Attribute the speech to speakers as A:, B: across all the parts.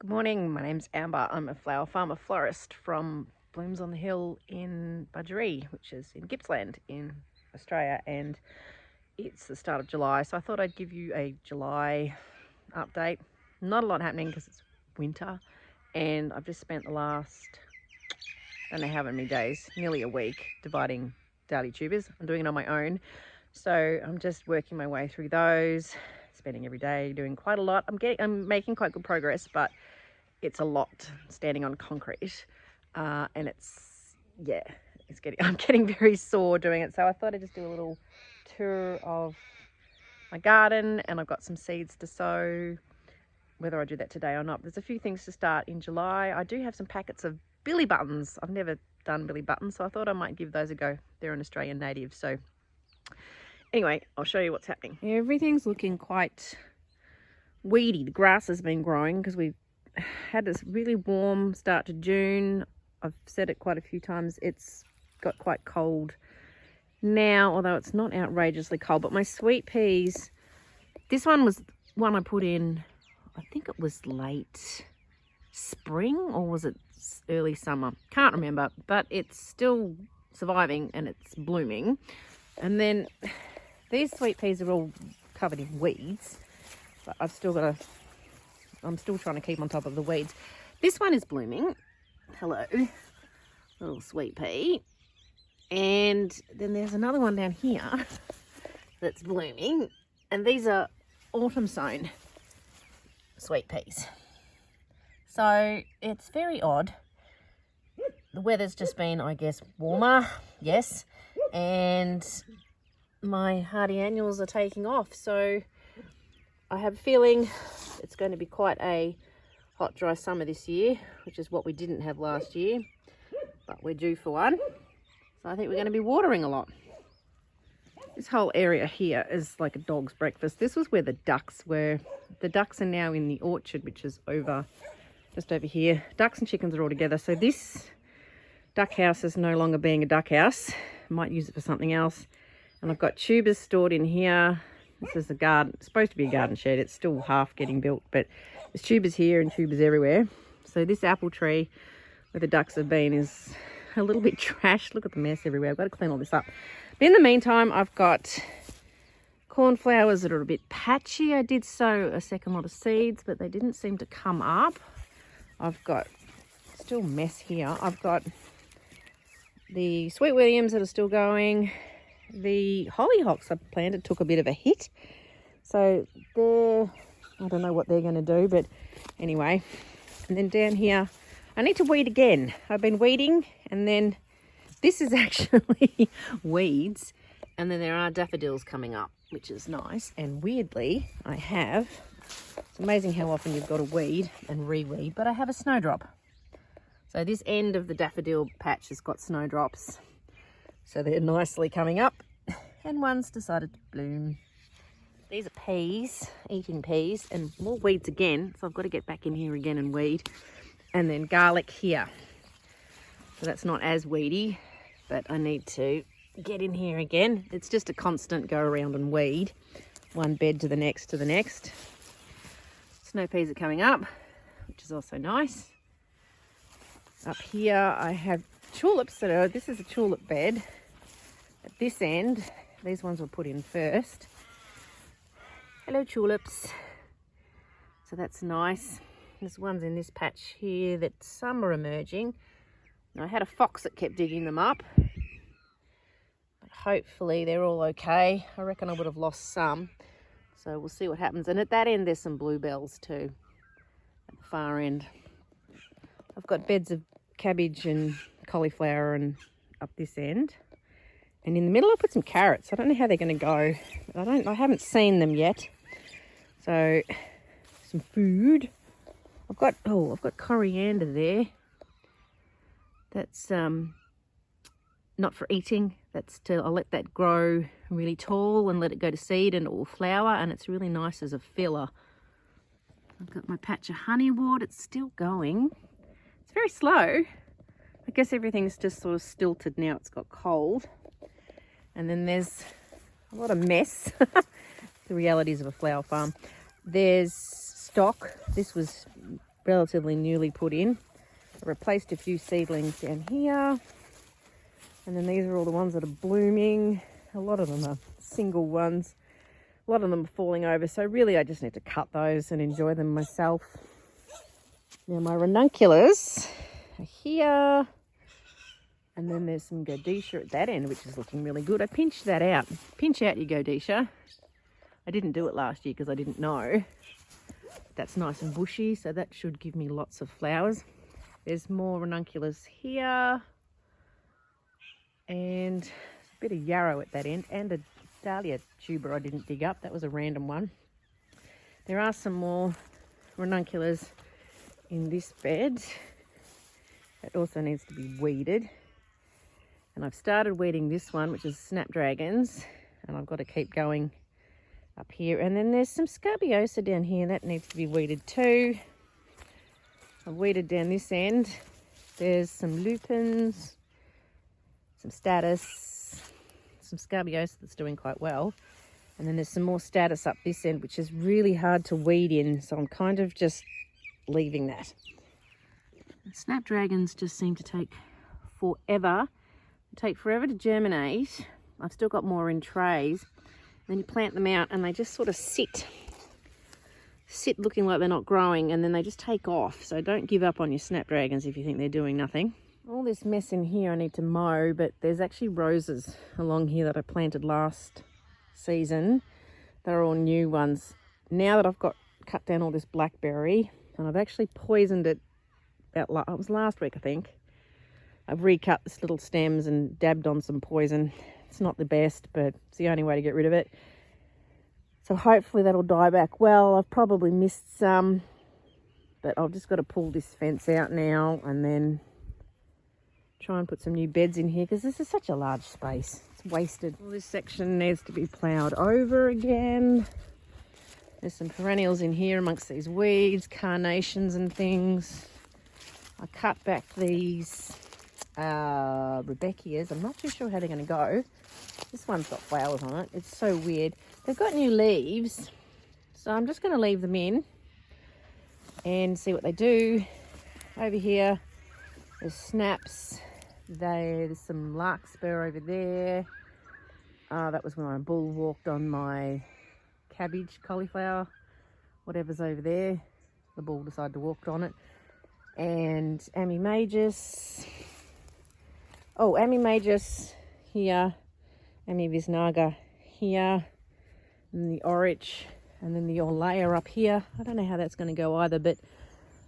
A: Good morning, my name's Amber. I'm a flower farmer florist from Blooms on the Hill in Budgeree, which is in Gippsland in Australia, and it's the start of July, so I thought I'd give you a July update. Not a lot happening because it's winter, and I've just spent the last, I don't know how many days, nearly a week, dividing Dahlia tubers. I'm doing it on my own, so I'm just working my way through those, spending every day doing quite a lot. I'm making quite good progress, but it's a lot standing on concrete, and I'm getting very sore doing it. So I thought I'd just do a little tour of my garden, and I've got some seeds to sow. Whether I do that today or not, there's a few things to start in July. I do have some packets of billy buttons. I've never done billy buttons, so I thought I might give those a go. They're an Australian native. So anyway, I'll show you what's happening. Everything's looking quite weedy. The grass has been growing because we've had this really warm start to June. I've said it quite a few times. It's got quite cold now, although it's not outrageously cold. But my sweet peas, this one was one I put in, I think it was late spring, or was it early summer? Can't remember, but it's still surviving and it's blooming. And then these sweet peas are all covered in weeds, but I'm still trying to keep on top of the weeds. This one is blooming. Hello, little sweet pea. And then there's another one down here that's blooming. And these are autumn sown sweet peas. So it's very odd. The weather's just been, I guess, warmer, yes. And my hardy annuals are taking off. So I have a feeling it's going to be quite a hot, dry summer this year, which is what we didn't have last year, but we're due for one. So I think we're going to be watering a lot. This whole area here is like a dog's breakfast. This was where the ducks were. The ducks are now in the orchard, which is just over here. Ducks and chickens are all together. So this duck house is no longer being a duck house. I might use it for something else. And I've got tubers stored in here. This is a garden. It's supposed to be a garden shed. It's still half getting built, but there's tubers here and tubers everywhere. So this apple tree where the ducks have been is a little bit trashed. Look at the mess everywhere. I've got to clean all this up. But in the meantime, I've got cornflowers that are a bit patchy. I did sow a second lot of seeds, but they didn't seem to come up. I've got still mess here. I've got the Sweet Williams that are still going. The hollyhocks I planted took a bit of a hit. So I don't know what they're going to do, but anyway. And then down here, I need to weed again. I've been weeding, and then this is actually weeds. And then there are daffodils coming up, which is nice. And weirdly, it's amazing how often you've got to weed and re-weed, but I have a snowdrop. So this end of the daffodil patch has got snowdrops. So they're nicely coming up, and one's decided to bloom. These are peas, eating peas, and more weeds again. So I've got to get back in here again and weed. And then garlic here. So that's not as weedy, but I need to get in here again. It's just a constant go around and weed. One bed to the next to the next. Snow peas are coming up, which is also nice. Up here I have tulips this is a tulip bed. At this end, these ones were put in first. Hello tulips. So that's nice. There's ones in this patch here that some are emerging. I had a fox that kept digging them up. But hopefully they're all okay. I reckon I would have lost some. So we'll see what happens. And at that end there's some bluebells too. At the far end. I've got beds of cabbage and cauliflower and up this end. And in the middle I put some carrots. I don't know how they're going to go. I haven't seen them yet. So some food. I've got coriander there. That's not for eating. I'll let that grow really tall and let it go to seed, and it will flower, and it's really nice as a filler. I've got my patch of honeywort. It's still going. It's very slow. I guess everything's just sort of stilted now. It's got cold. And then there's a lot of mess. The realities of a flower farm. There's stock. This was relatively newly put in. I replaced a few seedlings down here. And then these are all the ones that are blooming. A lot of them are single ones. A lot of them are falling over. So really I just need to cut those and enjoy them myself. Now my ranunculus are here. And then there's some Godesha at that end, which is looking really good. I pinched that out. Pinch out your Godesha. I didn't do it last year because I didn't know. That's nice and bushy, so that should give me lots of flowers. There's more ranunculus here. And a bit of yarrow at that end, and a Dahlia tuber I didn't dig up. That was a random one. There are some more ranunculus in this bed. It also needs to be weeded. And I've started weeding this one, which is snapdragons, and I've got to keep going up here. And then there's some scabiosa down here that needs to be weeded too. I've weeded down this end. There's some lupins, some status, some scabiosa that's doing quite well. And then there's some more status up this end, which is really hard to weed in. So I'm kind of just leaving that. Snapdragons just seem to take forever. They take forever to germinate. I've still got more in trays. Then you plant them out and they just sort of sit looking like they're not growing, and then they just take off. So don't give up on your snapdragons if you think they're doing nothing. All this mess in here I need to mow, but there's actually roses along here that I planted last season. They're all new ones. Now that I've got cut down all this blackberry, and I've actually poisoned it it was last week I think. I've recut this little stems and dabbed on some poison. It's not the best, but it's the only way to get rid of it. So hopefully that'll die back well. I've probably missed some, but I've just got to pull this fence out now and then try and put some new beds in here because this is such a large space. It's wasted. Well, this section needs to be ploughed over again. There's some perennials in here amongst these weeds, carnations and things. I cut back these Rebecchias. I'm not too sure how they're going to go. This one's got flowers on it. It's so weird. They've got new leaves, so I'm just going to leave them in and see what they do. Over here, there's snaps. There's some larkspur over there. That was when I bull walked on my cabbage, cauliflower, whatever's over there. The bull decided to walk on it. And Amymagus. Oh, Amymagus here. Amyvisnaga here. And the Orich. And then the Orlea up here. I don't know how that's going to go either, but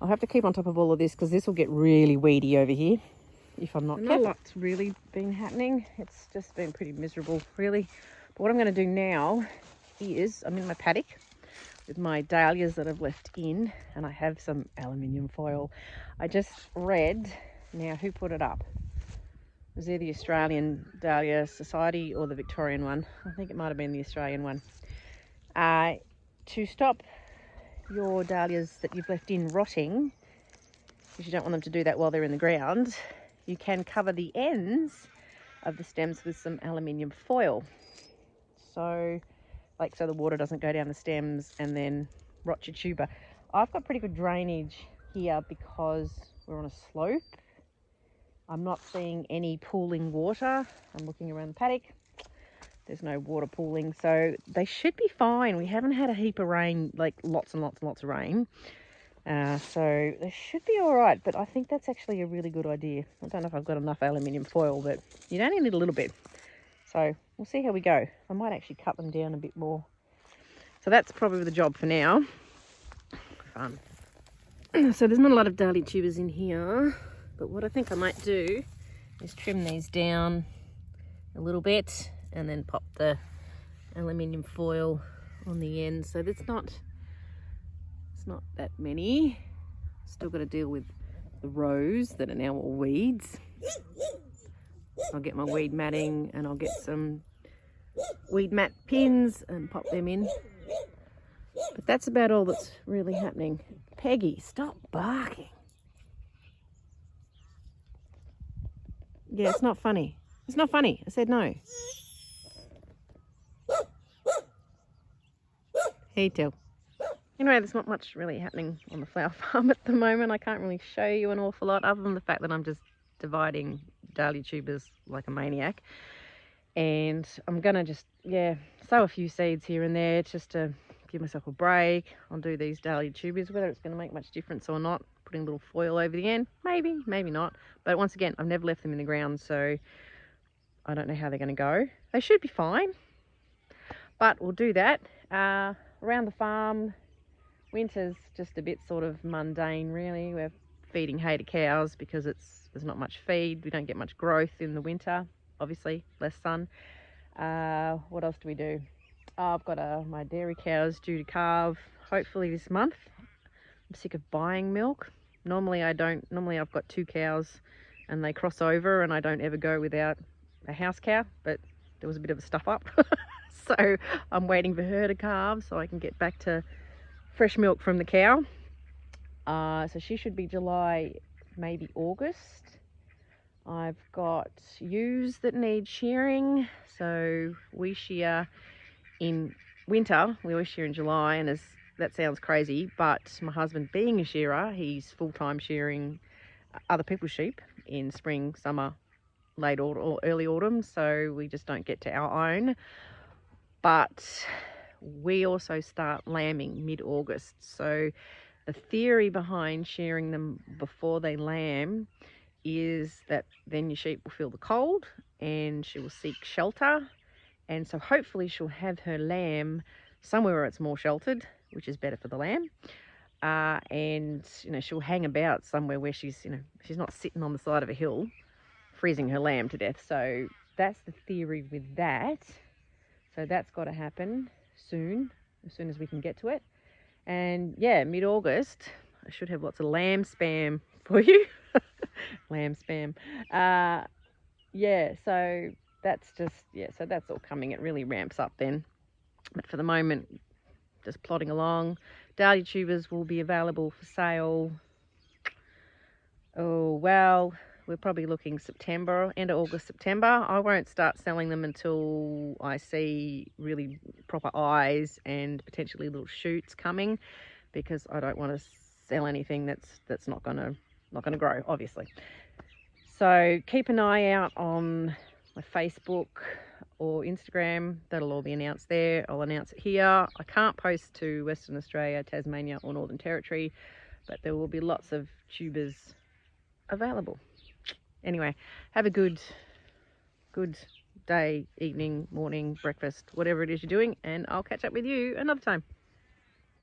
A: I'll have to keep on top of all of this because this will get really weedy over here if I'm not careful. Not a lot's really been happening. It's just been pretty miserable, really. But what I'm going to do now is I'm in my paddock with my dahlias that I've left in, and I have some aluminium foil. I just read, now who put it up? Was either the Australian Dahlia Society or the Victorian one. I think it might have been the Australian one. To stop your dahlias that you've left in rotting, because you don't want them to do that while they're in the ground, you can cover the ends of the stems with some aluminium foil. So the water doesn't go down the stems and then rot your tuber. I've got pretty good drainage here because we're on a slope. I'm not seeing any pooling water. I'm looking around the paddock. There's no water pooling, so they should be fine. We haven't had a heap of rain, like lots and lots and lots of rain. So they should be all right, but I think that's actually a really good idea. I don't know if I've got enough aluminium foil, but you only need a little bit. So we'll see how we go. I might actually cut them down a bit more. So that's probably the job for now. Fun. So there's not a lot of dahlia tubers in here, but what I think I might do is trim these down a little bit and then pop the aluminium foil on the end. So it's not that many. Still got to deal with the rows that are now all weeds. I'll get my weed matting and I'll get some weed mat pins and pop them in. But that's about all that's really happening. Peggy, stop barking. Yeah, it's not funny. It's not funny. I said no. Hey, Till. Anyway, there's not much really happening on the flower farm at the moment. I can't really show you an awful lot other than the fact that I'm just dividing dahlia tubers like a maniac. And I'm gonna just, yeah, sow a few seeds here and there just to give myself a break. I'll do these dahlia tubers, whether it's going to make much difference or not. Putting a little foil over the end, maybe, maybe not. But once again, I've never left them in the ground, so I don't know how they're going to go. They should be fine, but we'll do that. Around the farm, winter's just a bit sort of mundane, really. We're feeding hay to cows because there's not much feed. We don't get much growth in the winter, obviously, less sun. What else do we do? I've got my dairy cows due to calve hopefully this month. I'm sick of buying milk. Normally I've got 2 cows and they cross over and I don't ever go without a house cow, but there was a bit of a stuff up. So I'm waiting for her to calve so I can get back to fresh milk from the cow. So she should be July, maybe August. I've got ewes that need shearing, so we shear in winter. We always shear in July, and that sounds crazy, but my husband, being a shearer, he's full-time shearing other people's sheep in spring, summer, late autumn or early autumn, so we just don't get to our own. But we also start lambing mid-August, so the theory behind shearing them before they lamb is that then your sheep will feel the cold and she will seek shelter, and so hopefully she'll have her lamb somewhere where it's more sheltered, which is better for the lamb. And she'll hang about somewhere where she's not sitting on the side of a hill freezing her lamb to death. So that's the theory with that. So that's got to happen soon as we can get to it. And yeah, mid-August I should have lots of lamb spam for you. Lamb spam. Yeah, so that's all coming. It really ramps up then. But for the moment, just plodding along. Dahlia tubers will be available for sale. Oh, well, we're probably looking September, end of August, September. I won't start selling them until I see really proper eyes and potentially little shoots coming, because I don't want to sell anything that's not gonna grow, obviously. So keep an eye out on my Facebook or Instagram. That'll all be announced there. I'll announce it here. I can't post to Western Australia, Tasmania or Northern Territory, but there will be lots of tubers available. Anyway, have a good day, evening, morning, breakfast, whatever it is you're doing, and I'll catch up with you another time.